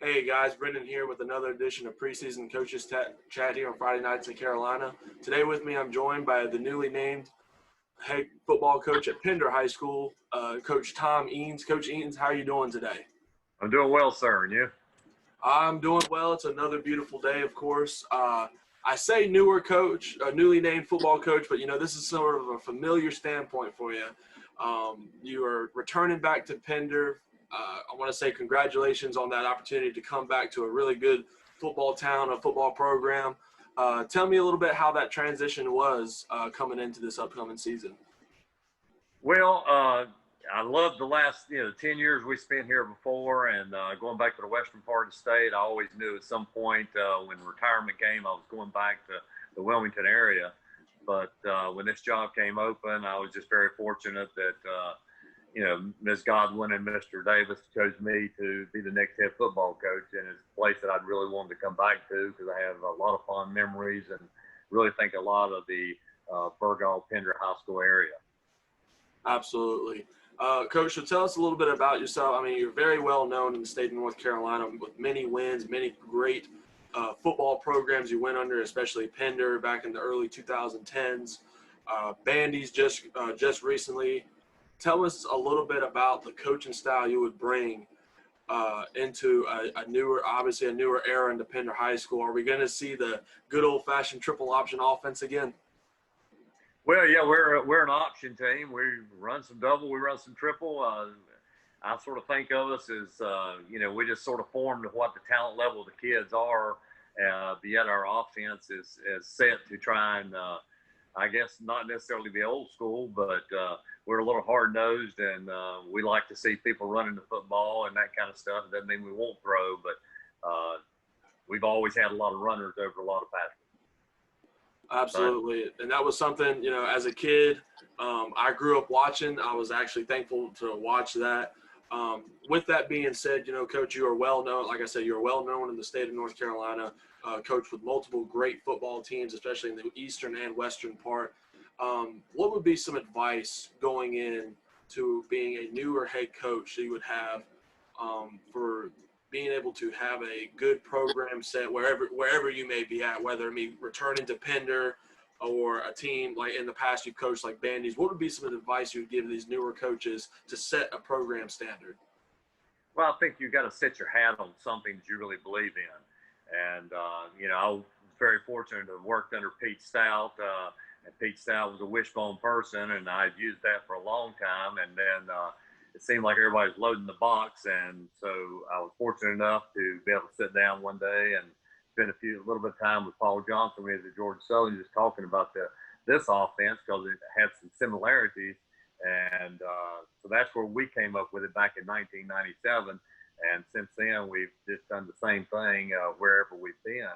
Hey guys, Brendan here with another edition of Preseason Coaches Chat here on Friday nights in Carolina. Today with me, I'm joined by the newly named head football coach at Pender High School, Coach Tom Eanes. Coach Eanes, how are you doing today? I'm doing well, sir, and you? I'm doing well. It's another beautiful day, of course. I say newer coach, a newly named football coach, but this is sort of a familiar standpoint for you. You are returning back to Pender. I want to say congratulations on that opportunity to come back to a really good football town, a football program. Tell me a little bit how that transition was coming into this upcoming season. Well, I love the last 10 years we spent here before, and going back to the western part of the state. I always knew at some point when retirement came, I was going back to the Wilmington area. But when this job came open, I was just very fortunate that Ms. Godwin and Mr. Davis chose me to be the next head football coach, and it's a place that I'd really wanted to come back to because I have a lot of fond memories and really think a lot of the Burgaw Pender High School area. Absolutely. Coach, so tell us a little bit about yourself. I mean, you're very well known in the state of North Carolina with many wins, many great football programs you went under, especially Pender back in the early 2010s. Bandy's just recently. Tell us a little bit about the coaching style you would bring into a newer era into Pender High School. Are we going to see the good old-fashioned triple option offense again? Well, yeah, we're an option team. We run some double, we run some triple. I sort of think of us as we just sort of formed what the talent level of the kids are. But yet our offense is set to try and I guess not necessarily be old school, but we're a little hard-nosed, and we like to see people running the football and that kind of stuff. It doesn't mean we won't throw, but we've always had a lot of runners over a lot of passes. Absolutely. And that was something, as a kid, I grew up watching. I was actually thankful to watch that. With that being said, Coach, you are well known. Like I said, you're well known in the state of North Carolina, coach with multiple great football teams, especially in the eastern and western part. What would be some advice going in to being a newer head coach that you would have for being able to have a good program set wherever you may be at, whether it be returning to Pender or a team like in the past you've coached like Bandy's? What would be some advice you would give these newer coaches to set a program standard? Well, I think you've got to set your hat on something that you really believe in. And, I was very fortunate to have worked under Pete Stout. And Pete Stout was a wishbone person, and I'd used that for a long time. And then it seemed like everybody was loading the box. And so I was fortunate enough to be able to sit down one day and spend a little bit of time with Paul Johnson. We was at Georgia Southern just talking about this offense because it had some similarities. And so that's where we came up with it back in 1997. And since then, we've just done the same thing wherever we've been.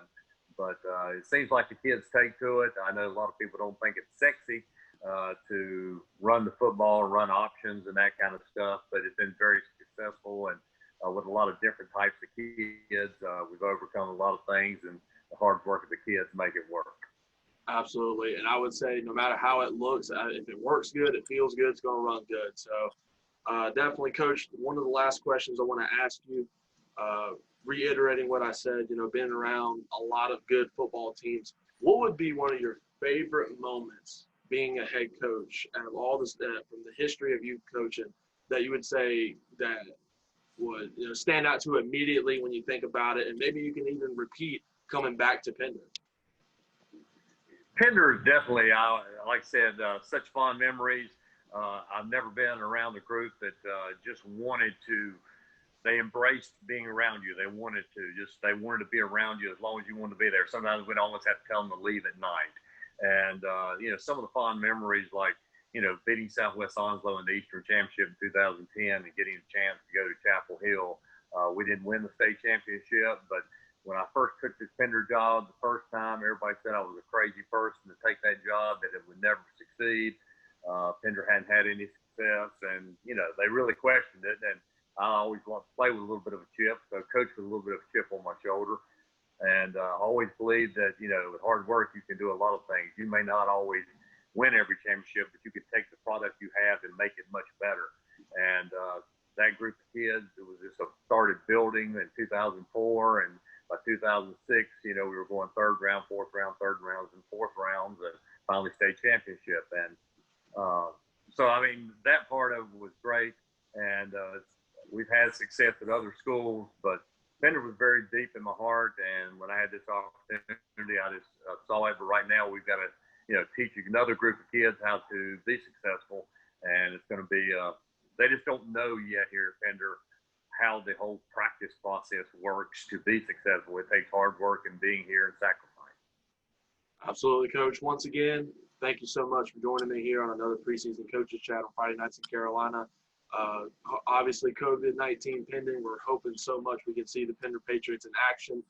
But it seems like the kids take to it. I know a lot of people don't think it's sexy to run the football, run options and that kind of stuff, but it's been very successful. And with a lot of different types of kids, we've overcome a lot of things, and the hard work of the kids make it work. Absolutely. And I would say no matter how it looks, if it works good, it feels good, it's going to run good. So definitely, Coach, one of the last questions I want to ask you, reiterating what I said, being around a lot of good football teams, what would be one of your favorite moments being a head coach out of all this from the history of you coaching that you would say that would stand out to immediately when you think about it, and maybe you can even repeat coming back to Pender? Pender is definitely, like I said, such fond memories. I've never been around a group that just wanted to. They embraced being around you. They wanted to be around you as long as you wanted to be there. Sometimes we'd almost have to tell them to leave at night. And, some of the fond memories like, beating Southwest Onslow in the Eastern Championship in 2010 and getting a chance to go to Chapel Hill. We didn't win the state championship, but when I first took this Pender job the first time, everybody said I was a crazy person to take that job, that it would never succeed. Pender hadn't had any success, and, they really questioned it. And I always want to play with a little bit of a chip, so coach with a little bit of a chip on my shoulder. And I always believed that, with hard work, you can do a lot of things. You may not always win every championship, but you can take the product you have and make it much better. And that group of kids. It was just a started building in 2004, and by 2006, we were going third round, fourth round, third rounds, and fourth rounds, and finally state championship. And so, I mean, that part of it was great, and we've had success at other schools, but Pender was very deep in my heart. And when I had this opportunity, I just saw it. But right now, we've got to, teach another group of kids how to be successful, and it's going to be. They just don't know yet here at Pender how the whole practice process works to be successful. It takes hard work and being here and sacrifice. Absolutely, Coach. Once again, thank you so much for joining me here on another preseason coaches chat on Friday nights in Carolina. Obviously, COVID-19 pending. We're hoping so much we can see the Pender Patriots in action,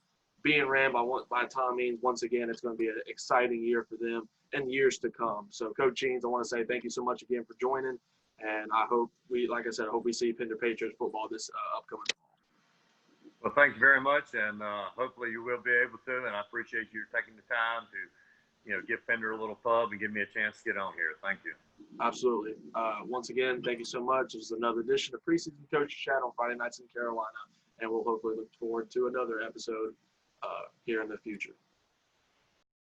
being ran by Tom Eanes. Once again, it's going to be an exciting year for them and years to come. So, Coach Eanes, I want to say thank you so much again for joining. And I hope like I said, I hope we see Pender Patriots football this upcoming fall. Well, thank you very much, and hopefully you will be able to. And I appreciate you taking the time to, give Pender a little pub and give me a chance to get on here. Thank you. Absolutely. Once again, thank you so much. This is another edition of Preseason Coaches Chat on Friday nights in Carolina, and we'll hopefully look forward to another episode here in the future.